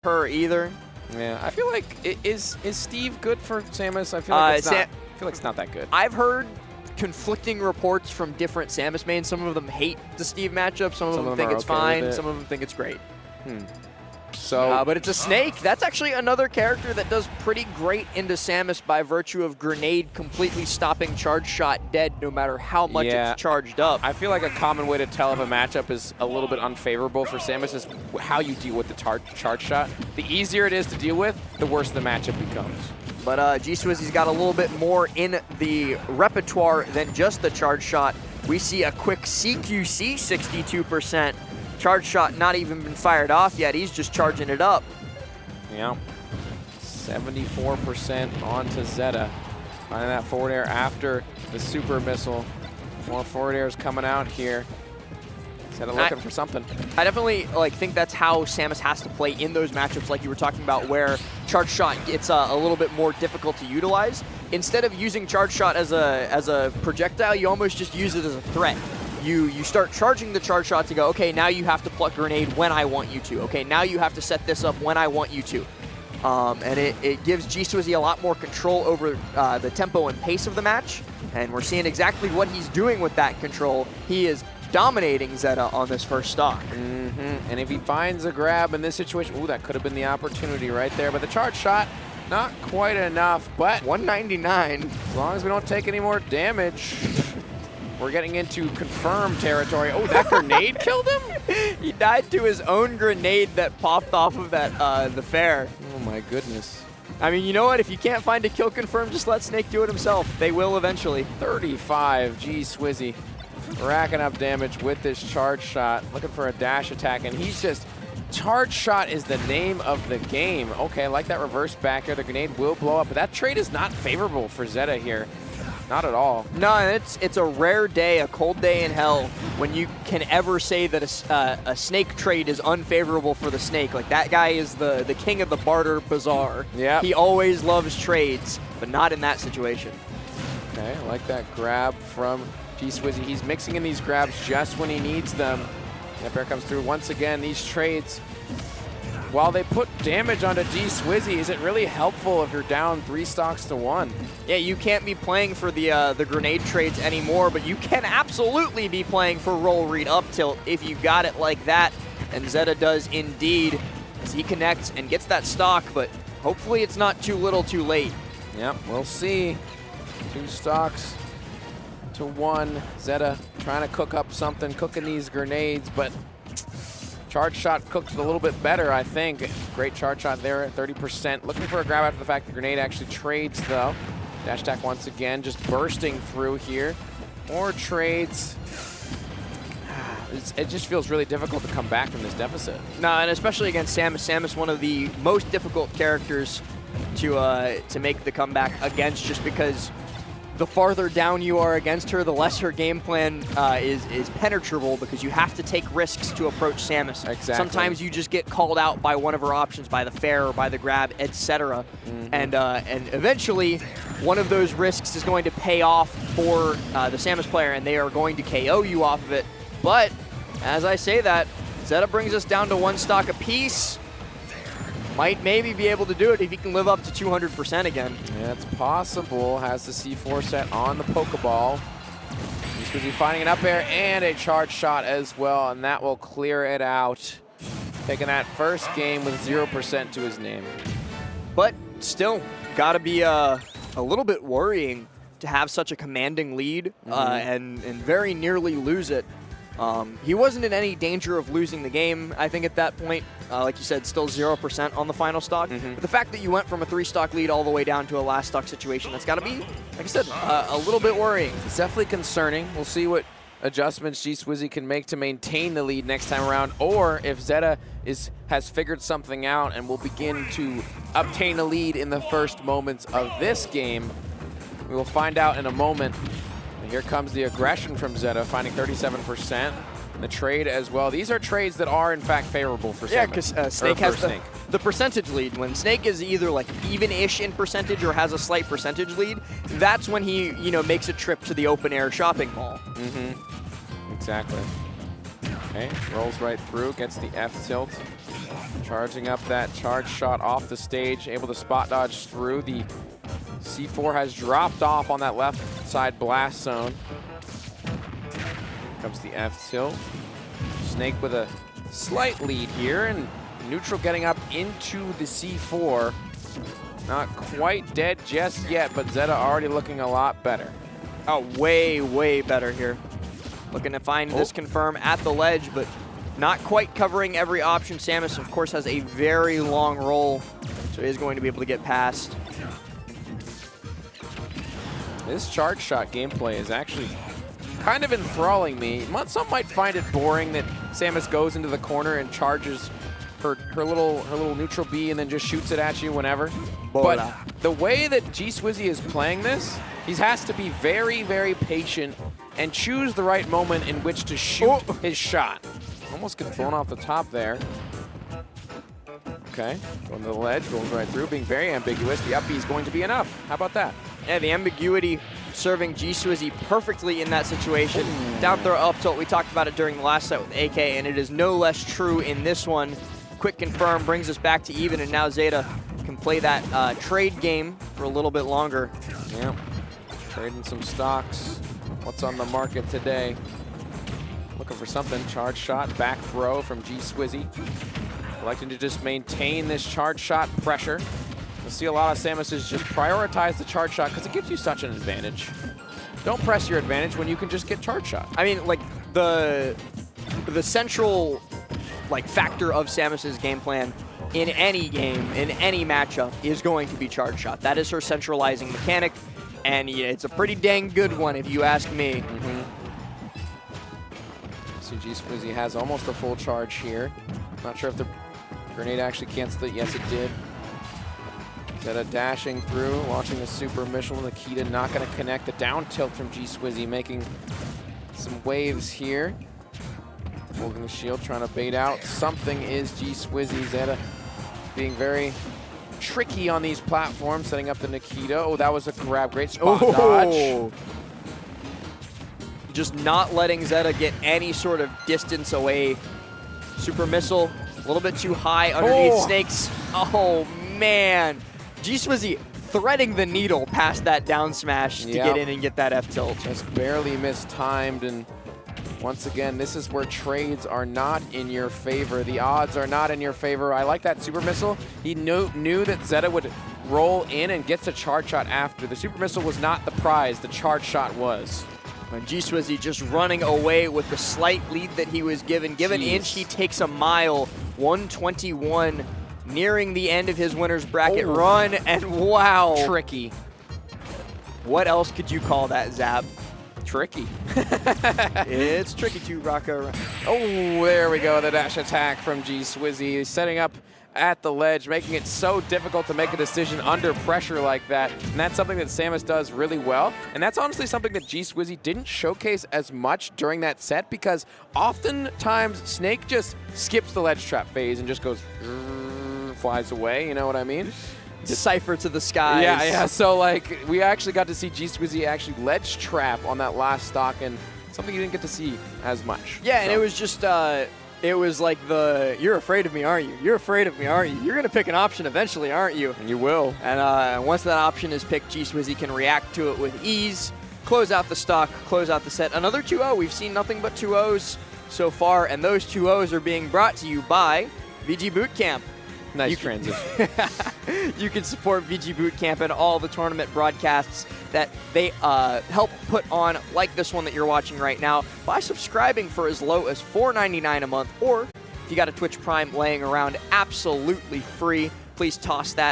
her either. Yeah, I feel like is Steve good for Samus? I feel like it's not that good. I've heard conflicting reports from different Samus mains. Some of them hate the Steve matchup. Some of them think it's fine. Some of them think it's great. So, but it's a Snake. That's actually another character that does pretty great into Samus by virtue of Grenade completely stopping charge shot dead no matter how much it's charged up. I feel like a common way to tell if a matchup is a little bit unfavorable for Samus is how you deal with the charge shot. The easier it is to deal with, the worse the matchup becomes. But Gswizy's got a little bit more in the repertoire than just the charge shot. We see a quick CQC 62%. Charge shot not even been fired off yet. He's just charging it up. Yeah. 74% onto Zeta. Finding that forward air after the super missile. More forward airs coming out here. Zeta looking for something. I definitely think that's how Samus has to play in those matchups like you were talking about, where charge shot gets a little bit more difficult to utilize. Instead of using charge shot as a projectile, you almost just use it as a threat. You start charging the charge shot to go, okay, now you have to pluck grenade when I want you to. Okay, now you have to set this up when I want you to. And it gives Gswizy a lot more control over the tempo and pace of the match. And we're seeing exactly what he's doing with that control. He is dominating Zeta on this first stock. And if he finds a grab in this situation, ooh, that could have been the opportunity right there. But the charge shot, not quite enough, but 199. As long as we don't take any more damage. We're getting into confirmed territory. Oh, that grenade killed him? He died to his own grenade that popped off of that the fair. Oh my goodness. I mean, you know what? If you can't find a kill confirm, just let Snake do it himself. They will eventually. 35, Gswizy. Racking up damage with this charge shot. Looking for a dash attack, and he's just... Charge shot is the name of the game. Okay, I like that reverse back here. The grenade will blow up, but that trade is not favorable for Zeta here. Not at all. No, it's a rare day, a cold day in hell, when you can ever say that a Snake trade is unfavorable for the Snake. Like, that guy is the king of the barter bazaar. Yeah. He always loves trades, but not in that situation. Okay, I like that grab from Gswizy. He's mixing in these grabs just when he needs them. Yep, here comes through once again. These trades, while they put damage onto Gswizy, is it really helpful if you're down 3 stocks to 1? Yeah, you can't be playing for the grenade trades anymore, but you can absolutely be playing for roll read up tilt if you got it like that. And Zeta does indeed, as he connects and gets that stock, but hopefully it's not too little too late. Yep, we'll see. 2 stocks to 1. Zeta trying to cook up something, cooking these grenades, but charge shot cooked a little bit better, I think. Great charge shot there at 30%. Looking for a grab after the fact the grenade actually trades, though. Dash attack once again, just bursting through here. More trades. It just feels really difficult to come back from this deficit. No, and especially against Samus. Samus, one of the most difficult characters to make the comeback against, just because the farther down you are against her, the less her game plan is penetrable, because you have to take risks to approach Samus. Exactly. Sometimes you just get called out by one of her options, by the fair or by the grab, etc. And eventually, one of those risks is going to pay off for the Samus player, and they are going to KO you off of it. But as I say that, Zeta brings us down to 1 stock apiece. Might maybe be able to do it if he can live up to 200% again. Yeah, it's possible. Has the C4 set on the Pokeball. He's going to be finding an up air and a charge shot as well, and that will clear it out. Taking that first game with 0% to his name. But still, got to be a little bit worrying to have such a commanding lead and very nearly lose it. He wasn't in any danger of losing the game, I think, at that point. Like you said, still 0% on the final stock. But the fact that you went from a 3-stock lead all the way down to a last stock situation, that's got to be, like I said, a little bit worrying. It's definitely concerning. We'll see what adjustments Gswizy can make to maintain the lead next time around, or if Zeta has figured something out and will begin to obtain a lead in the first moments of this game. We will find out in a moment. Here comes the aggression from Zeta, finding 37%. The trade as well. These are trades that are, in fact, favorable for Samus. Yeah, because Snake has the percentage lead. When Snake is either like even-ish in percentage or has a slight percentage lead, that's when he, makes a trip to the open-air shopping mall. Exactly. Okay, rolls right through, gets the F tilt. Charging up that charge shot off the stage, able to spot dodge through. The C4 has dropped off on that left side blast zone. Here comes the F tilt. Snake with a slight lead here, and neutral getting up into the C4. Not quite dead just yet, but Zeta already looking a lot better. Oh, way, way better here. Looking to find this confirm at the ledge, but not quite covering every option. Samus, of course, has a very long roll, so he is going to be able to get past. This charge shot gameplay is actually kind of enthralling me. Some might find it boring that Samus goes into the corner and charges her little neutral B and then just shoots it at you whenever. But the way that Gswizy is playing this, he has to be very, very patient and choose the right moment in which to shoot his shot. Almost gets blown off the top there. Okay, going to the ledge, rolls right through, being very ambiguous. The up B is going to be enough. How about that? Yeah, the ambiguity serving Gswizy perfectly in that situation. Down throw up tilt, we talked about it during the last set with AK, and it is no less true in this one. Quick confirm brings us back to even, and now Zeta can play that trade game for a little bit longer. Yep, trading some stocks. What's on the market today? Looking for something. Charge shot, back throw from Gswizy. Electing to just maintain this charge shot pressure. You'll see a lot of Samuses just prioritize the charge shot because it gives you such an advantage. Don't press your advantage when you can just get charge shot. I mean, like, the central factor of Samus's game plan in any game, in any matchup, is going to be charge shot. That is her centralizing mechanic, and yeah, it's a pretty dang good one if you ask me. See, Gswizy has almost a full charge here. Not sure if the grenade actually canceled it. Yes, it did. Zeta dashing through, launching the super missile. Nikita not going to connect. The down tilt from Gswizy making some waves here. Holding the shield, trying to bait out. Something is Gswizy. Zeta being very tricky on these platforms, setting up the Nikita. Oh, that was a grab. Great spot dodge. Just not letting Zeta get any sort of distance away. Super missile, a little bit too high underneath Snakes. Oh, man. Gswizy threading the needle past that down smash to get in and get that F tilt. Just barely mistimed, and once again, this is where trades are not in your favor. The odds are not in your favor. I like that super missile. He knew that Zeta would roll in and gets a charge shot after. The super missile was not the prize. The charge shot was. When Gswizy just running away with the slight lead that he was given. Given inch, he takes a mile. 121, nearing the end of his winner's bracket run, and wow. Tricky. What else could you call that, Zap? Tricky. It's tricky to rock around. Oh, there we go. The dash attack from Gswizy, setting up at the ledge, making it so difficult to make a decision under pressure like that. And that's something that Samus does really well. And that's honestly something that Gswizy didn't showcase as much during that set, because oftentimes Snake just skips the ledge trap phase and just goes, flies away, you know what I mean? Decipher to the skies. Yeah. So, like, we actually got to see Gswizy actually ledge trap on that last stock, and something you didn't get to see as much. Yeah, and it was just, it was like you're afraid of me, aren't you? You're afraid of me, aren't you? You're going to pick an option eventually, aren't you? And you will. And once that option is picked, Gswizy can react to it with ease, close out the stock, close out the set. Another 2-0. We've seen nothing but 2-0s so far, and those 2-0s are being brought to you by VGBootCamp. Nice transition. You can support VGBootCamp and all the tournament broadcasts that they help put on, like this one that you're watching right now, by subscribing for as low as $4.99 a month, or if you got a Twitch Prime laying around absolutely free, please toss that